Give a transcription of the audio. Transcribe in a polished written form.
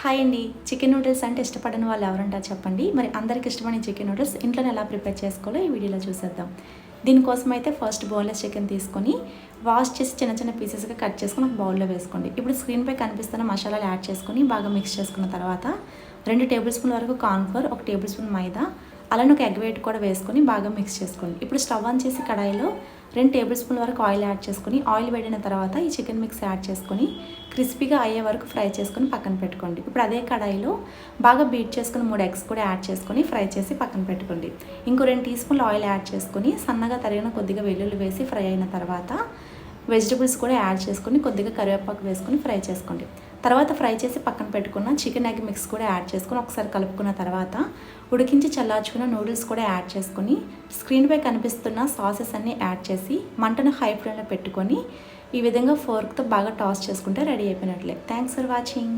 Hi అండి. Chicken noodles అంటే ఇష్టపడని వాళ్ళు ఎవరుంటారు చెప్పండి. మరి అందరికి ఇష్టమైన చికెన్ నూడిల్స్ ఇంట్లోనే ఎలా ప్రిపేర్ చేసుకోవాలో ఈ వీడియోలో చూసేద్దాం. దీనికోసం అయితే ఫస్ట్ బోన్లెస్ చికెన్ తీసుకొని వాష్ చేసి చిన్న చిన్న పీసెస్గా కట్ చేసుకొని ఒక బౌల్లో వేసుకోండి. ఇప్పుడు స్క్రీన్పై కనిపిస్తున్న మసాలాలు యాడ్ చేసుకొని బాగా మిక్స్ చేసుకున్న తర్వాత 2 టేబుల్ స్పూన్ వరకు కార్న్ఫ్లోర్, 1 టేబుల్ స్పూన్ మైదా, అలానే ఒక ఎగ్ వైట్ కూడా వేసుకొని బాగా మిక్స్ చేసుకోండి. ఇప్పుడు స్టవ్ ఆన్ చేసి కడాయిలో 2 టేబుల్ స్పూన్ వరకు ఆయిల్ యాడ్ చేసుకొని ఆయిల్ వేడిన తర్వాత ఈ చికెన్ మిక్స్ యాడ్ చేసుకొని క్రిస్పీగా అయ్యే వరకు ఫ్రై చేసుకొని పక్కన పెట్టుకోండి. ఇప్పుడు అదే కడాయిలో బాగా బీట్ చేసుకుని 3 ఎగ్స్ కూడా యాడ్ చేసుకొని ఫ్రై చేసి పక్కన పెట్టుకోండి. ఇంకో 2 టీ స్పూన్లు ఆయిల్ యాడ్ చేసుకొని సన్నగా తరిగిన కొద్దిగా వెల్లుల్లి వేసి ఫ్రై అయిన తర్వాత వెజిటబుల్స్ కూడా యాడ్ చేసుకొని కొద్దిగా కరివేపాకు వేసుకొని ఫ్రై చేసుకోండి. తర్వాత ఫ్రై చేసి పక్కన పెట్టుకున్న చికెన్ ఎగ్ మిక్స్ కూడా యాడ్ చేసుకొని ఒకసారి కలుపుకున్న తర్వాత ఉడికించి చల్లార్చుకున్న నూడిల్స్ కూడా యాడ్ చేసుకొని స్క్రీన్పై కనిపిస్తున్న సాసెస్ అన్నీ యాడ్ చేసి మంటను హై ఫ్లేమ్లో పెట్టుకొని ఈ విధంగా ఫోర్క్తో బాగా టాస్ చేసుకుంటే రెడీ అయిపోయినట్లే. Thanks for watching.